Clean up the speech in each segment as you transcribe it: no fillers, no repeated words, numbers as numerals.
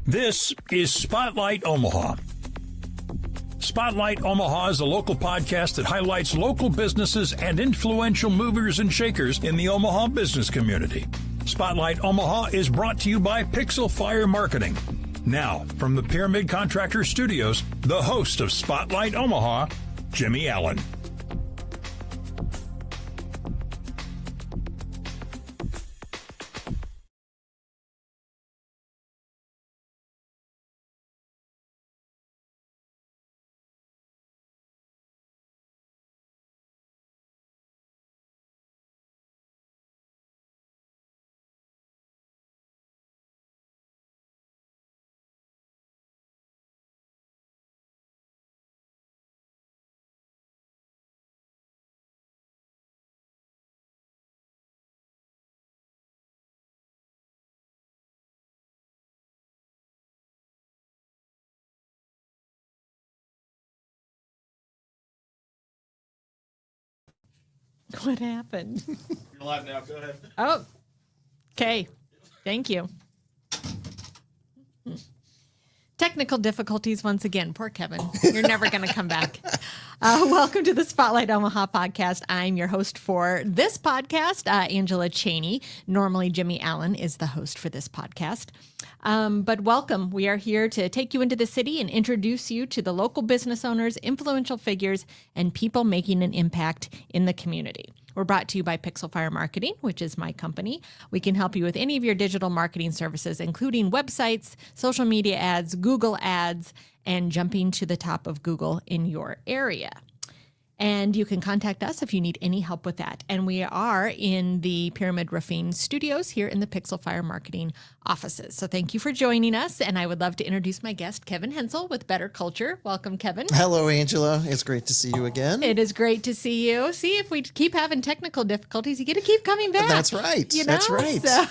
This is Spotlight Omaha. Spotlight Omaha is a local podcast that highlights local businesses and influential movers and shakers in the Omaha business community. Spotlight Omaha is brought to you by Pixel Fire Marketing. Now, from the Pyramid Contractor Studios, the host of Spotlight Omaha, Jimmy Allen. What happened? You're live now. Go ahead. Oh, okay. Thank you. Technical difficulties once again. Poor Kevin. You're never going to come back. Welcome to the Spotlight Omaha podcast. I'm your host for this podcast, Angela Cheney. Normally, Jimmy Allen is the host for this podcast. But welcome. We are here to take you into the city and introduce you to the local business owners, influential figures, and people making an impact in the community. We're brought to you by Pixel Fire Marketing, which is my company. We can help you with any of your digital marketing services, including websites, social media ads, Google ads, and jumping to the top of Google in your area. And you can contact us if you need any help with that. And we are in the Pyramid Roofing Studios here in the Pixel Fire Marketing offices. So thank you for joining us. And I would love to introduce my guest, Kevin Hensel with BetterCulture. Welcome, Kevin. Hello, Angela. It's great to see you again. It is great to see you. See, if we keep having technical difficulties, you get to keep coming back. That's right. You know? That's right. So,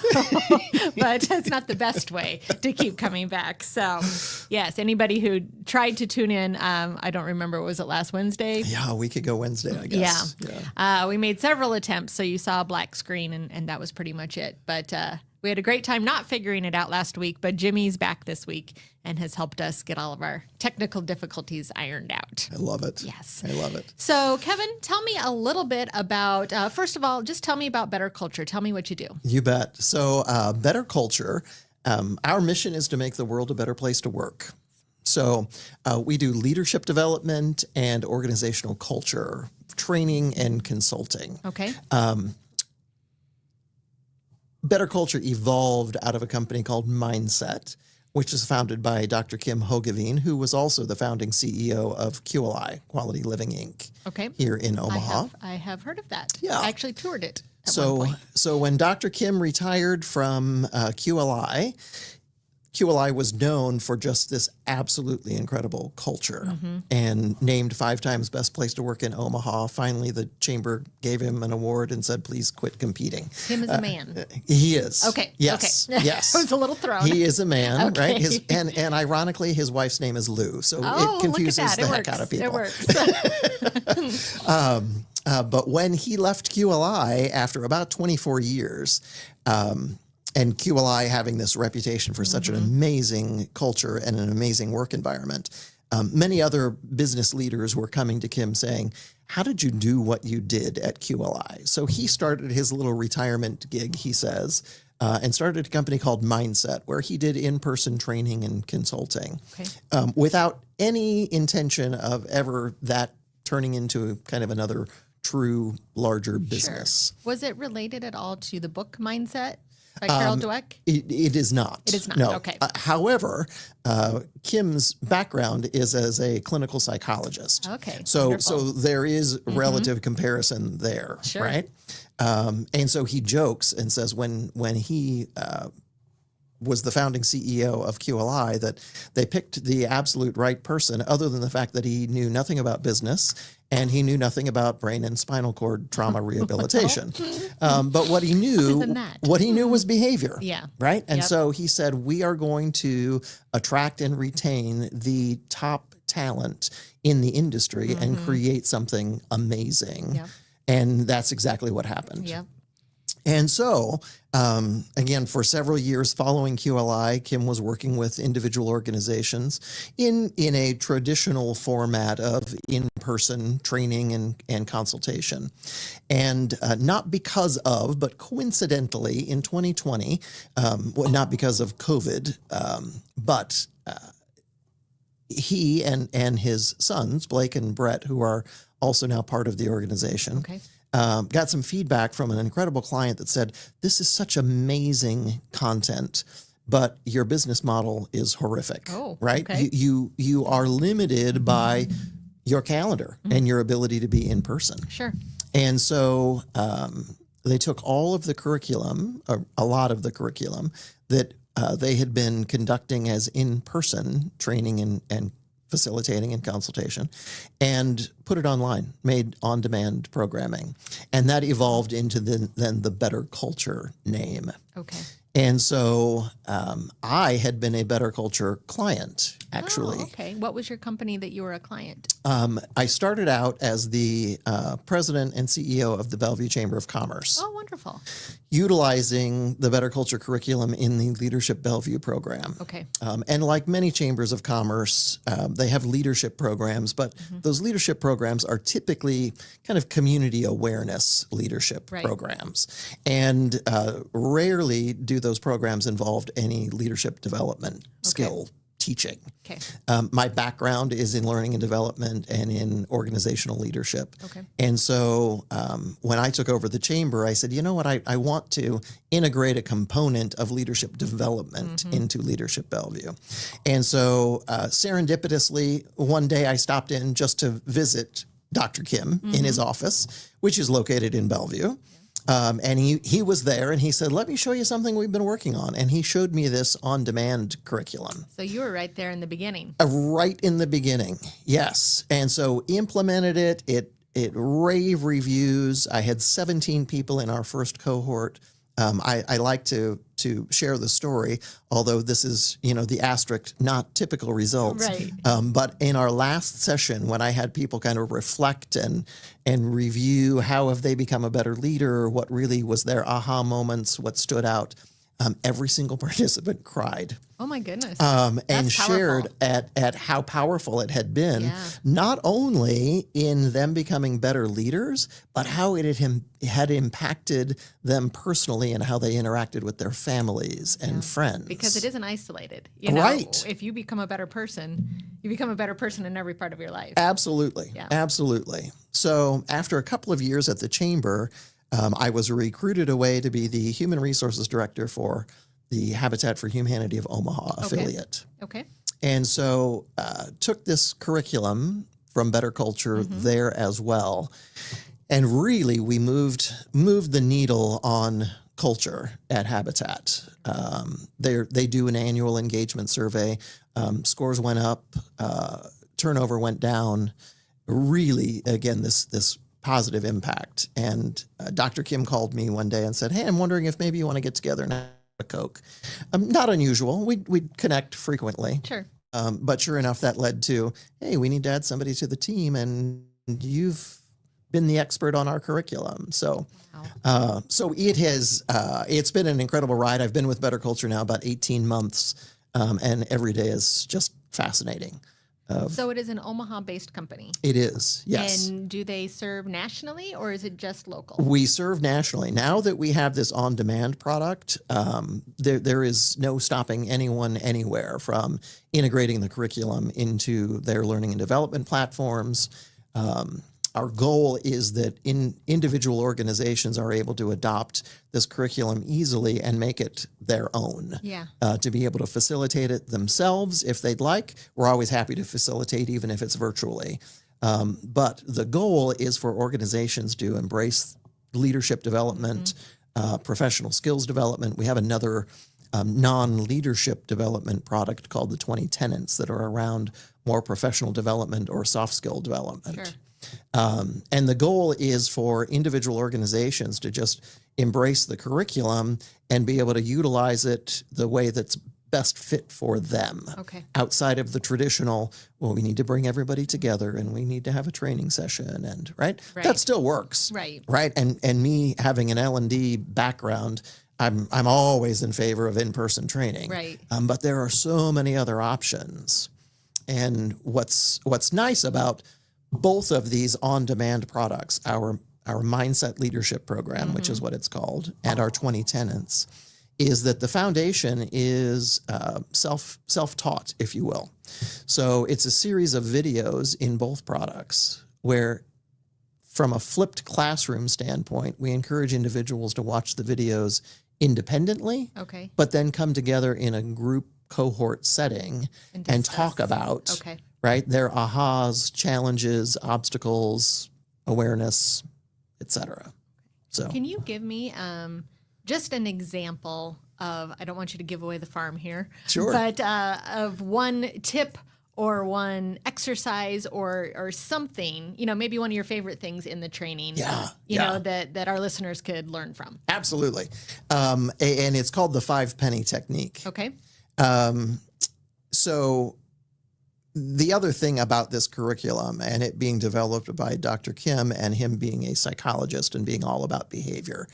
but that's not the best way to keep coming back. So, yes, anybody who tried to tune in, I don't remember, was it last Wednesday? Yeah, a week ago Wednesday, I guess. Yeah. We made several attempts, so you saw a black screen, and that was pretty much it. But we had a great time not figuring it out last week, but Jimmy's back this week and has helped us get all of our technical difficulties ironed out. I love it. Yes. I love it. So, Kevin, tell me a little bit about, first of all, just tell me about BetterCulture. Tell me what you do. You bet. So, BetterCulture, our mission is to make the world a better place to work. So we do leadership development and organizational culture, training and consulting. Okay. BetterCulture evolved out of a company called Mindset, which is founded by Dr. Kim Hogeveen, who was also the founding CEO of QLI, Quality Living Inc. Okay. Here in Omaha. I have heard of that. Yeah. I actually toured it at one point. So when Dr. Kim retired from QLI was known for just this absolutely incredible culture and named 5 times best place to work in Omaha. Finally, the chamber gave him an award and said, please quit competing. Kim is a man. He is. Okay. Yes. Okay. Yes. I was a little thrown. He is a man, Okay. right? And ironically, his wife's name is Lou. So Oh, it confuses look at that. the It heck out of people. It works. But when he left QLI after about 24 years, and QLI having this reputation for such an amazing culture and an amazing work environment, many other business leaders were coming to Kim saying, how did you do what you did at QLI? So he started his little retirement gig, he says, and started a company called Mindset, where he did in-person training and consulting without any intention of ever that turning into kind of another true, larger business. Sure. Was it related at all to the book Mindset by Carol Dweck? It is not. It is not. No. Okay. However, Kim's background is as a clinical psychologist. Okay. So Wonderful. there is relative comparison there, Sure. right? And so he jokes and says when he was the founding CEO of QLI that they picked the absolute right person, other than the fact that he knew nothing about business and he knew nothing about brain and spinal cord trauma rehabilitation. But what he knew was behavior. Yeah. Right. And Yep. so he said, we are going to attract and retain the top talent in the industry and create something amazing. Yep. And that's exactly what happened. Yep. And so, again, for several years following QLI, Kim was working with individual organizations in a traditional format of in-person training and consultation. And not because of, but coincidentally in 2020, not because of COVID, but he and his sons, Blake and Brett, who are also now part of the organization, Okay. Got some feedback from an incredible client that said, this is such amazing content, but your business model is horrific, Oh, right? okay. You are limited by your calendar and your ability to be in person. Sure. And so they took all of the curriculum, or a lot of the curriculum that they had been conducting as in-person training and facilitating and consultation, and put it online, made on-demand programming. And that evolved into then the BetterCulture name. Okay. And so I had been a BetterCulture client, actually. Oh, okay. What was your company that you were a client? I started out as the president and CEO of the Bellevue Chamber of Commerce, Oh, wonderful. utilizing the BetterCulture curriculum in the Leadership Bellevue program. Okay. And like many chambers of commerce, they have leadership programs, but those leadership programs are typically kind of community awareness leadership Right. programs. And rarely do those programs involve any leadership development skill teaching. Okay. My background is in learning and development and in organizational leadership. Okay. And so when I took over the chamber, I said, you know what, I want to integrate a component of leadership development into Leadership Bellevue. And so serendipitously, one day I stopped in just to visit Dr. Kim in his office, which is located in Bellevue. And he was there and he said, let me show you something we've been working on. And he showed me this on-demand curriculum. So you were right there in the beginning. Right in the beginning, yes. And so implemented it. It rave reviews. I had 17 people in our first cohort. I like to share the story, although this is, the asterisk, not typical results. Right. But in our last session, when I had people kind of reflect and review how have they become a better leader, what really was their aha moments, what stood out, every single participant cried. Oh my goodness. And That's shared powerful. at how powerful it had been, Yeah. not only in them becoming better leaders, but how it had impacted them personally and how they interacted with their families and friends. Because it isn't isolated. Right. If you become a better person, you become a better person in every part of your life. Absolutely. Yeah. Absolutely. So after a couple of years at the chamber, I was recruited away to be the human resources director for the Habitat for Humanity of Omaha affiliate. Okay. And so took this curriculum from BetterCulture there as well. And really, we moved the needle on culture at Habitat. They do an annual engagement survey. Scores went up, turnover went down. Really, again, this positive impact. And Dr. Kim called me one day and said, hey, I'm wondering if maybe you want to get together and have a Coke. Not unusual. We'd connect frequently. Sure. But sure enough, that led to, hey, we need to add somebody to the team, and you've been the expert on our curriculum. So, so it has, it's been an incredible ride. I've been with BetterCulture now about 18 months, and every day is just fascinating. So it is an Omaha-based company. It is, yes. And do they serve nationally or is it just local? We serve nationally. Now that we have this on-demand product, there is no stopping anyone anywhere from integrating the curriculum into their learning and development platforms. Our goal is that individual organizations are able to adopt this curriculum easily and make it their own. Yeah. To be able to facilitate it themselves if they'd like. We're always happy to facilitate even if it's virtually. But the goal is for organizations to embrace leadership development, professional skills development. We have another non-leadership development product called the 20 Tenets that are around more professional development or soft skill development. Sure. And the goal is for individual organizations to just embrace the curriculum and be able to utilize it the way that's best fit for them. Okay. Outside of the traditional, well, we need to bring everybody together and we need to have a training session and right. That still works. Right. Right. And me having an L&D background, I'm always in favor of in-person training. Right. But there are so many other options. And what's nice about both of these on-demand products, our Mindset Leadership Program, which is what it's called, and our 20 Tenets, is that the foundation is self-taught, if you will. So it's a series of videos in both products where, from a flipped classroom standpoint, we encourage individuals to watch the videos independently, but then come together in a group cohort setting and talk about right their ahas, challenges, obstacles, awareness, etc. So can you give me just an example of, I don't want you to give away the farm here, sure, but of one tip or one exercise or something, maybe one of your favorite things in the training, know, that our listeners could learn from? Absolutely. And it's called the 5 penny technique. Okay. So the other thing about this curriculum and it being developed by Dr. Kim and him being a psychologist and being all about behavior,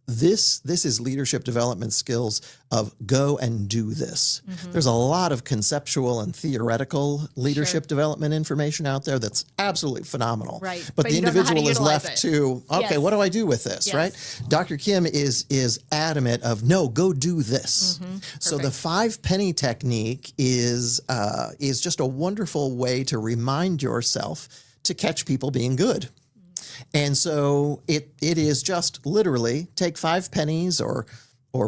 this is leadership development skills of go and do this. There's a lot of conceptual and theoretical leadership development information out there that's absolutely phenomenal. Right. But the individual is left to, okay, what do I do with this, right? Dr. Kim is adamant of, no, go do this. So the 5 penny technique is just a wonderful way to remind yourself to catch people being good. And so it is just literally take 5 pennies or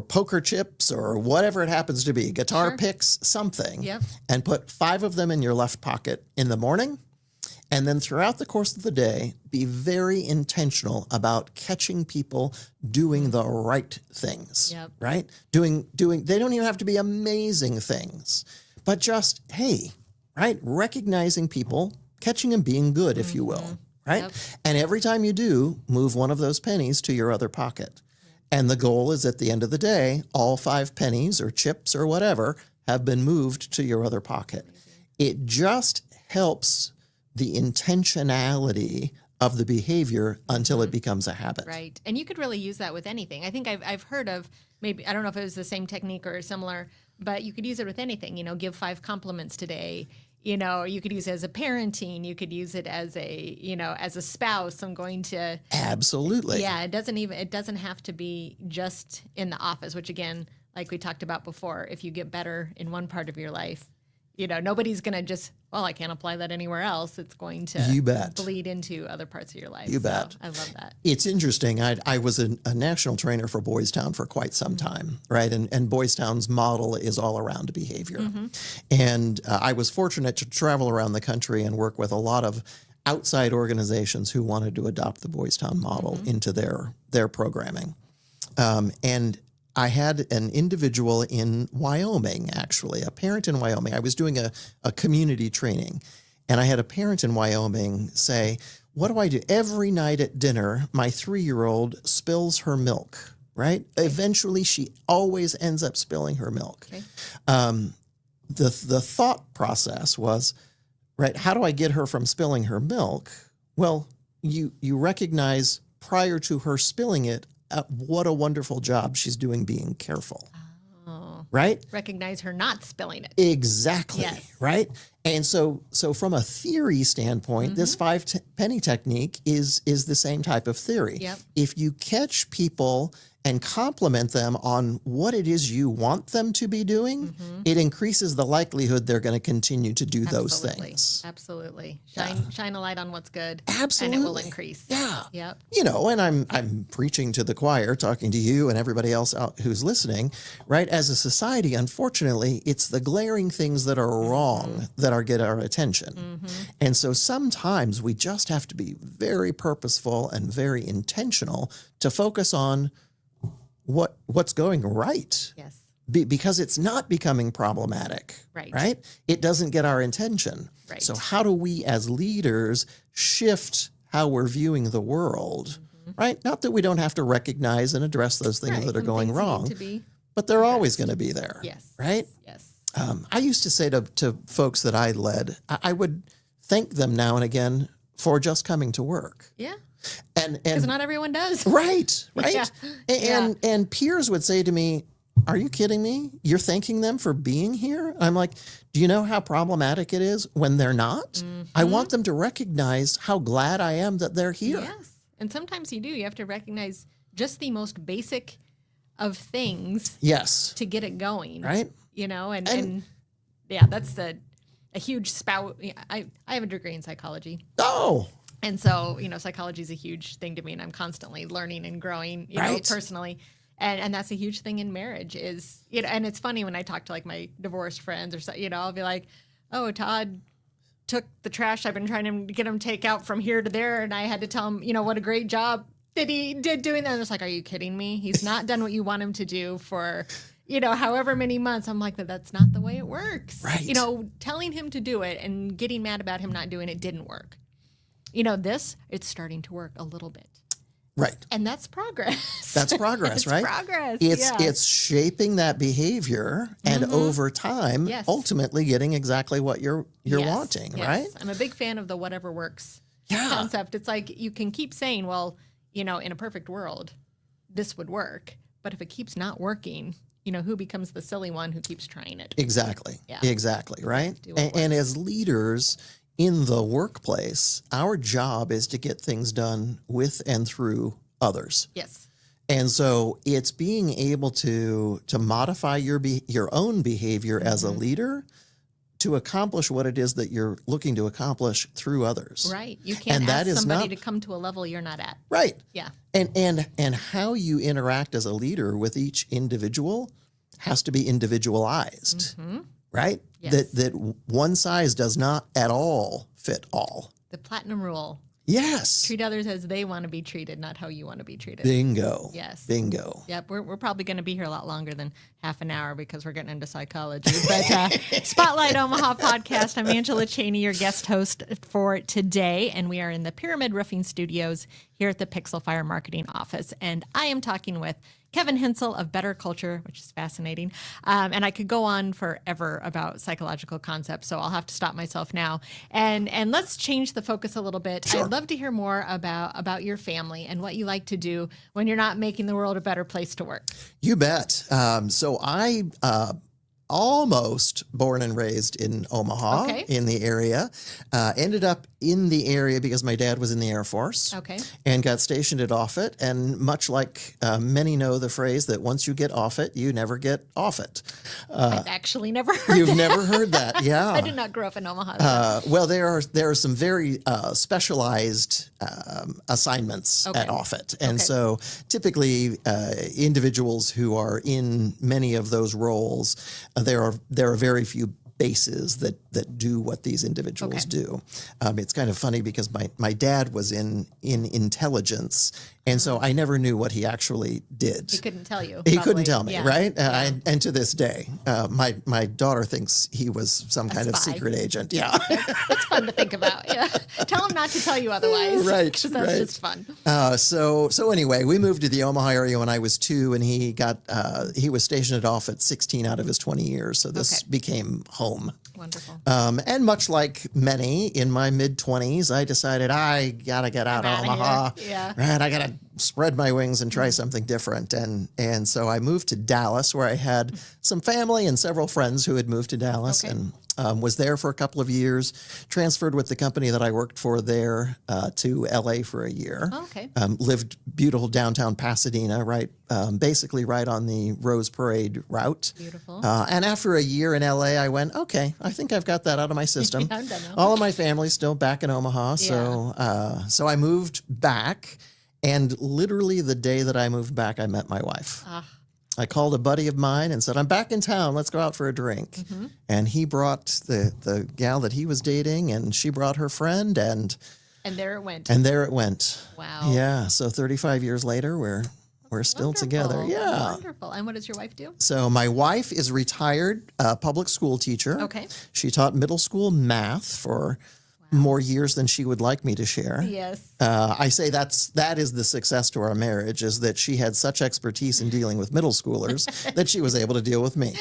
poker chips or whatever it happens to be, guitar picks, something, and put 5 of them in your left pocket in the morning. And then throughout the course of the day, be very intentional about catching people doing the right things, right? Doing, they don't even have to be amazing things, but just, hey, right? Recognizing people, catching them being good, if you will. Right? And every time you do, move one of those pennies to your other pocket. And the goal is at the end of the day, all 5 pennies or chips or whatever have been moved to your other pocket. It just helps the intentionality of the behavior until it becomes a habit. Right. And you could really use that with anything. I think I've heard of, maybe, I don't know if it was the same technique or similar, but you could use it with anything, give 5 compliments today. You could use it as a parenting. You could use it as as a spouse. I'm going to. Absolutely. Yeah. It doesn't have to be just in the office, which again, like we talked about before, if you get better in one part of your life, nobody's going to just, I can't apply that anywhere else. It's going to bleed into other parts of your life. You bet. So I love that. It's interesting. I was a national trainer for Boys Town for quite some time, right? And Boys Town's model is all around behavior. And I was fortunate to travel around the country and work with a lot of outside organizations who wanted to adopt the Boys Town model into their programming. And I had an individual in Wyoming, actually, a parent in Wyoming. I was doing a community training, and I had a parent in Wyoming say, what do I do? Every night at dinner, my 3-year-old spills her milk, right? Eventually, she always ends up spilling her milk. The thought process was, right, how do I get her from spilling her milk? Well, you recognize prior to her spilling it, what a wonderful job she's doing being careful. Oh. Right? Recognize her not spilling it. Exactly. Yes. Right? And so from a theory standpoint, this 5 penny technique is the same type of theory. If you catch people and compliment them on what it is you want them to be doing, it increases the likelihood they're going to continue to do those things. Absolutely. Shine a light on what's good. Absolutely. And it will increase. Yeah. Yep. And I'm preaching to the choir, talking to you and everybody else out who's listening, right? As a society, unfortunately, it's the glaring things that are wrong that get our attention. And so sometimes we just have to be very purposeful and very intentional to focus on what's going right. Yes. Because it's not becoming problematic. Right? It doesn't get our attention. Right. So how do we as leaders shift how we're viewing the world? Right? Not that we don't have to recognize and address those things that are going wrong. but they're always going to be there. Yes. Right? Yes. I used to say to folks that I led, I would thank them now and again for just coming to work. Yeah. And Because not everyone does. right. Yeah. And peers would say to me, "Are you kidding me? You're thanking them for being here?" I'm like, "Do you know how problematic it is when they're not? Mm-hmm. I want them to recognize how glad I am that they're here." Yes. And sometimes you do. You have to recognize just the most basic of things Yes. to get it going. Right? And yeah, that's a huge spout. I have a degree in psychology. Oh, And so, psychology is a huge thing to me, and I'm constantly learning and growing, Right. personally. And that's a huge thing in marriage is, and it's funny when I talk to like my divorced friends or so, I'll be like, "Oh, Todd took the trash I've been trying to get him to take out from here to there." And I had to tell him, what a great job that he did doing that. And it's like, "Are you kidding me? He's not done what you want him to do for, however many months." I'm like, "That's not the way it works." Right. Telling him to do it and getting mad about him not doing it didn't work. It's starting to work a little bit. right. And that's progress. That's progress, It's right? progress. It's shaping that behavior and over time, Yes. ultimately getting exactly what you're Yes, wanting, yes. right? I'm a big fan of the whatever works Yeah. concept. It's like you can keep saying, well, in a perfect world, this would work. But if it keeps not working, who becomes the silly one who keeps trying it? Exactly. Yeah. Exactly, right? Do what And as leaders in the workplace, our job is to get things done with and through others. Yes. And so it's being able to modify your own behavior as a leader to accomplish what it is that you're looking to accomplish through others. Right. You can't And that ask is somebody not- to come to a level you're not at. Right. Yeah. And how you interact as a leader with each individual has to be individualized. Right? Yes. That one size does not at all fit all. The platinum rule. Yes. Treat others as they want to be treated, not how you want to be treated. Bingo. Yes. Bingo. Yep, we're probably going to be here a lot longer than half an hour because we're getting into psychology. But Spotlight Omaha podcast, I'm Angela Cheney, your guest host for today, and we are in the Pyramid Roofing Studios here at the Pixel Fire Marketing Office. And I am talking with Kevin Hensel of BetterCulture, which is fascinating. And I could go on forever about psychological concepts, so I'll have to stop myself now. And let's change the focus a little bit. Sure. I'd love to hear more about your family and what you like to do when you're not making the world a better place to work. You bet. So I almost born and raised in Omaha, Okay. in the area. Ended up in the area because my dad was in the Air Force. Okay. And got stationed at Offutt. And much like many know the phrase that once you get off it, you never get off it. I've actually never heard You've that. never heard that, yeah. I did not grow up in Omaha. Well, there are some very specialized assignments Okay. at Offutt, and Okay. so typically individuals who are in many of those roles, there are very few bases that do what these individuals Okay. do. It's kind of funny because my dad was in intelligence, and so I never knew what he actually did. He couldn't tell you. He probably. couldn't tell me, Yeah. right? And to this day, my daughter thinks he was some kind of spy. secret agent. Yeah. It's fun to think about. Yeah. Tell him not to tell you otherwise. Right, 'Cause that's right. just fun. So anyway, we moved to the Omaha area when I was 2, and he was stationed off at 16 out of his 20 years. So this Okay. became home. Wonderful. And much like many in my mid-20s, I decided I gotta get out of outta Omaha. here. Yeah. Right, I gotta spread my wings and try something different. And so I moved to Dallas, where I had some family and several friends who had moved to Dallas, Okay. and was there for a couple of years. Transferred with the company that I worked for there to LA for a year. Oh, okay. Lived beautiful downtown Pasadena, right, basically right on the Rose Parade route. Beautiful. And after a year in LA, I went, okay, I think I've got that out of my system. I'm done now. All of my family's still back in Omaha, so I moved back, and literally the day that I moved back, I met my wife. I called a buddy of mine and said, I'm back in town. Let's go out for a drink. Mm-hmm. And he brought the gal that he was dating, and she brought her friend, and there it went. there it went. Wow. Yeah. So 35 years later, we're still together. Wonderful. Yeah. Wonderful. And what does your wife do? So my wife is retired public school teacher. Okay. She taught middle school math for more years than she would like me to share. Yes. I say that is the success to our marriage, is that she had such expertise in dealing with middle schoolers that she was able to deal with me.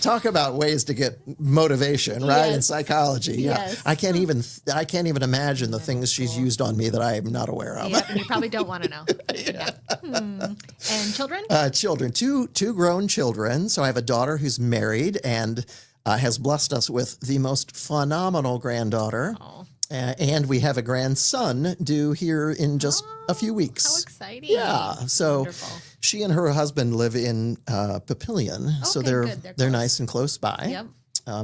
Talk about ways to get motivation, right? In psychology. Yeah. Yes. I can't even imagine the things she's used on me that I am not aware of. Yep, and you probably don't want to know. Yeah. And children? Children, two grown children. So I have a daughter who's married and has blessed us with the most phenomenal granddaughter. Oh. And we have a grandson due here in just a few weeks. How exciting. Yeah. So Wonderful. she and her husband live in Papillion. So Okay, they're good. They're they're close. nice and close by. Yep.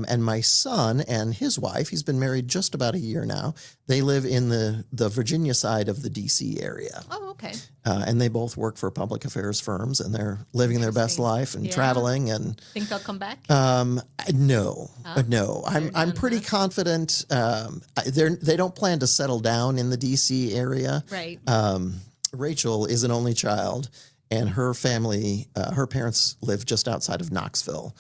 And my son and his wife, he's been married just about a year now. They live in the Virginia side of the D.C. area. Oh, okay. And they both work for public affairs firms, and they're living their best life and Yeah. traveling. And Think they'll come back? no. I'm done, pretty confident. They don't plan to settle down in the D.C. area. Right. Rachel is an only child, and her family, her parents live just outside of Knoxville.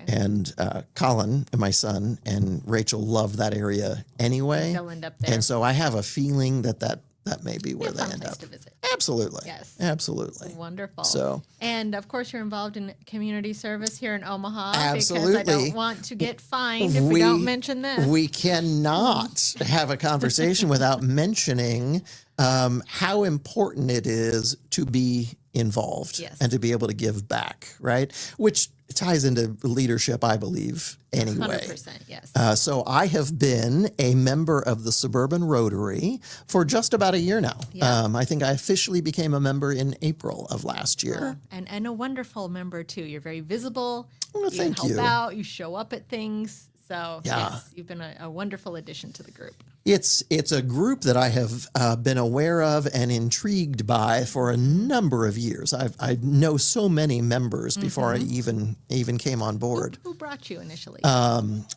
Okay. And Colin, my son, and Rachel love that area anyway. They'll end up there. And so I have a feeling that may be where Be a they fun end place up. to visit. Absolutely. Yes. Absolutely. Wonderful. So, and of course, you're involved in community service here in Omaha. Because I Absolutely. don't want to get fined if we don't mention this. We cannot have a conversation without mentioning how important it is to be involved Yes. and to be able to give back, right? Which ties into leadership, I believe, anyway. 100%, yes. So I have been a member of the Suburban Rotary for just about a year now. Yeah. I think I officially became a member in April of last year. And a wonderful member, too. You're very visible. Well, thank help you. out. You show up at things. So, Yeah. yes, you've been a wonderful addition to the group. It's a group that I have been aware of and intrigued by for a number of years. I know so many members before I even came on board. Who brought you initially?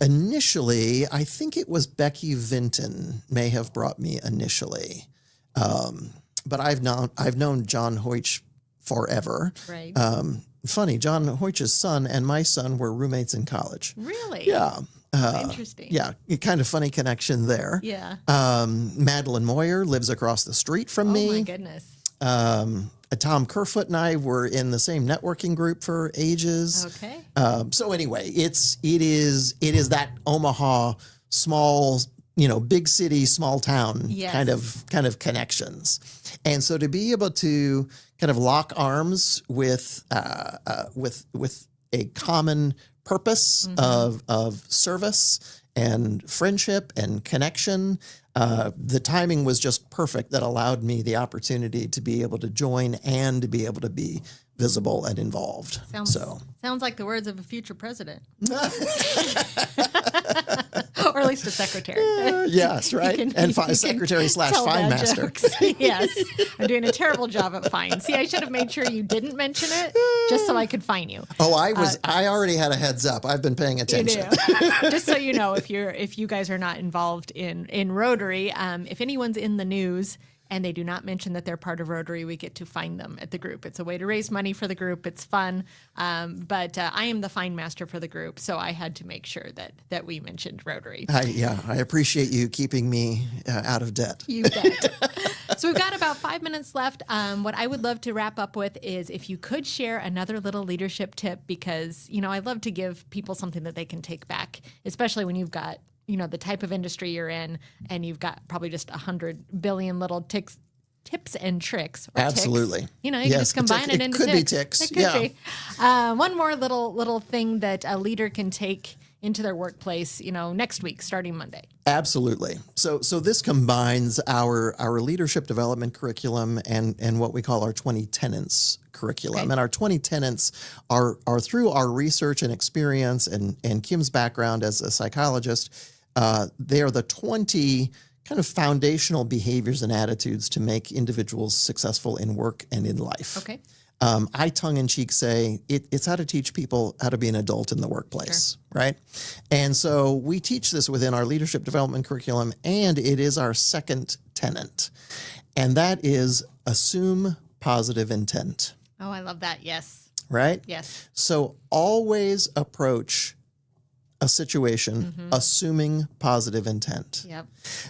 Initially, I think it was Becky Vinton may have brought me initially, but I've known John Hoytch forever. Right. Funny, John Hoytch's son and my son were roommates in college. Really? Yeah. Interesting. Yeah, kind of funny connection there. Yeah. Madeline Moyer lives across the street from Oh, me. my goodness. Tom Kerfoot and I were in the same networking group for ages. Okay. So anyway, it is that Omaha small, big city, small town Yes. kind of connections. And so to be able to kind of lock arms with a common purpose of service and friendship and connection, the timing was just perfect that allowed me the opportunity to be able to join and to be able to be visible and involved. Sounds like the words of a future president. Or at least a secretary. Yes, right. And secretary / tell fine bad master. jokes. Yes. I'm doing a terrible job at fine. See, I should have made sure you didn't mention it just so I could fine you. Oh, I already had a heads up. I've been paying attention. You do. Just so you know, if you guys are not involved in Rotary, if anyone's in the news and they do not mention that they're part of Rotary, we get to find them at the group. It's a way to raise money for the group. It's fun. But I am the fine master for the group, so I had to make sure that we mentioned Rotary. I appreciate you keeping me out of debt. You bet. So we've got about 5 minutes left. What I would love to wrap up with is if you could share another little leadership tip, because, I love to give people something that they can take back, especially when you've got the type of industry you're in, and you've got probably just 100 billion little tips and tricks. Or Absolutely. Ticks. You can just combine it into could ticks. be ticks. It could Yeah. be. One more little thing that a leader can take into their workplace, next week, starting Monday. Absolutely. So this combines our leadership development curriculum and what we call our 20 tenets curriculum. Okay. And our 20 tenets are through our research and experience and Kim's background as a psychologist. They are the 20 kind of foundational behaviors and attitudes to make individuals successful in work and in life. Okay. I tongue-in-cheek say it's how to teach people how to be an adult in the workplace, right? And so we teach this within our leadership development curriculum, and it is our second tenet, and that is assume positive intent, Oh, I love that. Yes. right? Yes. So always approach a situation assuming positive intent. Yep.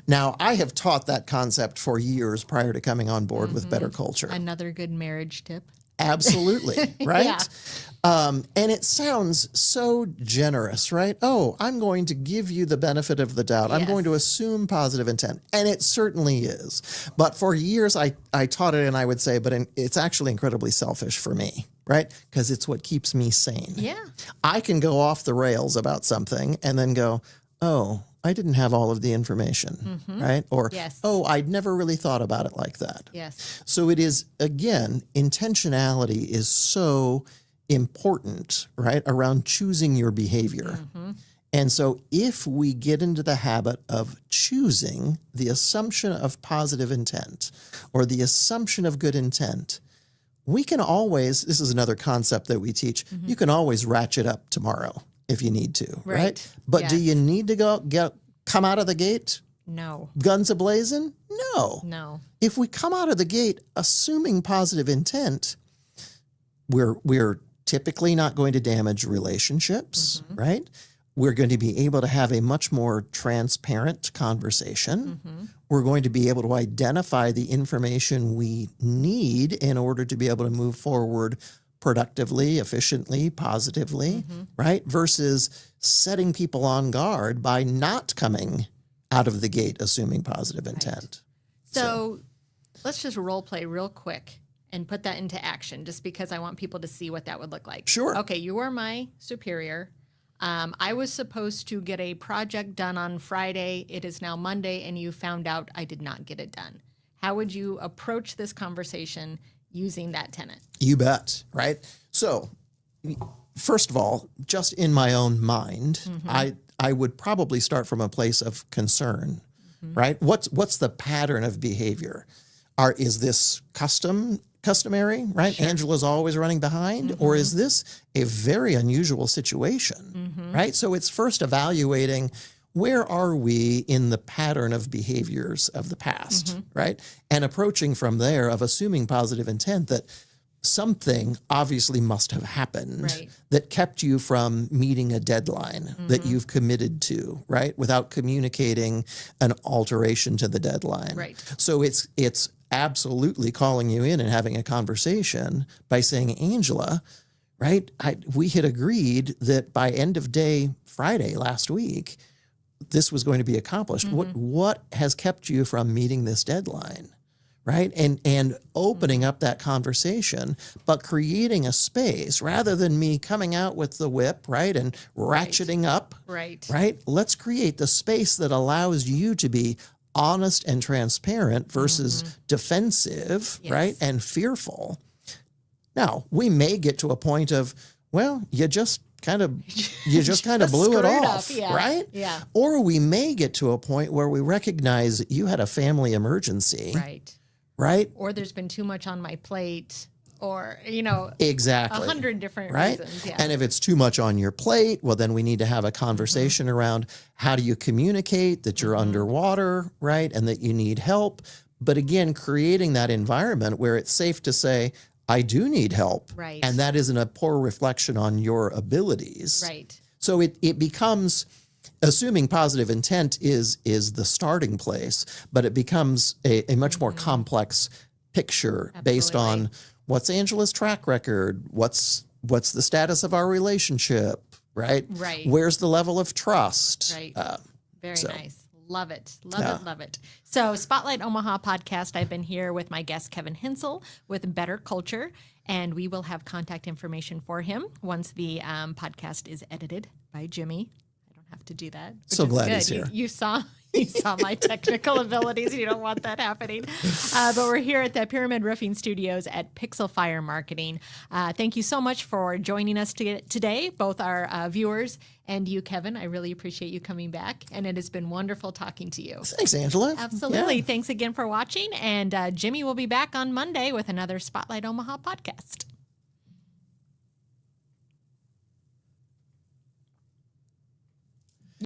Now, I have taught that concept for years prior to coming on board with BetterCulture. Another good marriage tip. Absolutely, right? Yeah. And it sounds so generous, right? Oh, I'm going to give you the benefit of the doubt. I'm Yes. going to assume positive intent. And it certainly is. But for years, I taught it and I would say, it's actually incredibly selfish for me, right? Because it's what keeps me sane. Yeah. I can go off the rails about something and then go, oh, I didn't have all of the information, right? Or, Yes. oh, I'd never really thought about it like that. Yes. So it is, again, intentionality is so important, right, around choosing your behavior. And so if we get into the habit of choosing the assumption of positive intent or the assumption of good intent, we can always, this is another concept that we teach, you can always ratchet up tomorrow if you need to, right? But do Yes. you need to come out of the gate No. guns a-blazing? No. No. If we come out of the gate assuming positive intent, we're typically not going to damage relationships, right? We're going to be able to have a much more transparent conversation. We're going to be able to identify the information we need in order to be able to move forward productively, efficiently, positively, right? Versus setting people on guard by not coming out of the gate assuming positive intent. So let's just role play real quick and put that into action just because I want people to see what that would look like. Sure. Okay, you are my superior. I was supposed to get a project done on Friday. It is now Monday, and you found out I did not get it done. How would you approach this conversation using that tenet? You bet, right? So, first of all, just in my own mind, I would probably start from a place of concern, right? What's the pattern of behavior? Is this customary, right? Sure. Angela's always running behind, or is this a very unusual situation, right? So it's first evaluating where are we in the pattern of behaviors of the past, right? And approaching from there of assuming positive intent that something obviously must have happened that kept you from meeting a deadline that you've committed to, right? Without communicating an alteration to the deadline. Right. So it's absolutely calling you in and having a conversation by saying, Angela, right? We had agreed that by end of day Friday last week, this was going to be accomplished. What has kept you from meeting this deadline? Right. And opening up that conversation, but creating a space rather than me coming out with the whip, right, and ratcheting up. Right. Right. Let's create the space that allows you to be honest and transparent versus defensive, right, and fearful. Now, we may get to a point of, well, you just kind of blew it off, right? Yeah. Or we may get to a point where we recognize that you had a family emergency. Right. Right? Or there's been too much on my plate, or, exactly 100 different right? reasons. Yeah. And if it's too much on your plate, well, then we need to have a conversation around how do you communicate that you're underwater, right? And that you need help. But again, creating that environment where it's safe to say, I do need help. Right. And that isn't a poor reflection on your abilities. Right. So it becomes, assuming positive intent is the starting place, but it becomes a much more complex picture based on what's Angela's track record, what's the status of our relationship, right? Right. Where's the level of trust? Right. Very so. nice. Love it. Love it. So Spotlight Omaha podcast, I've been here with my guest, Kevin Hensel with BetterCulture, and we will have contact information for him once the podcast is edited by Jimmy. I don't have to do that. So glad good. he's here. You saw my technical abilities. You don't want that happening. But we're here at the Pyramid Roofing Studios at Pixel Fire Marketing. Thank you so much for joining us today, both our viewers and you, Kevin. I really appreciate you coming back, and it has been wonderful talking to you. Thanks, Angela. Absolutely. Yeah. Thanks again for watching, and Jimmy will be back on Monday with another Spotlight Omaha podcast.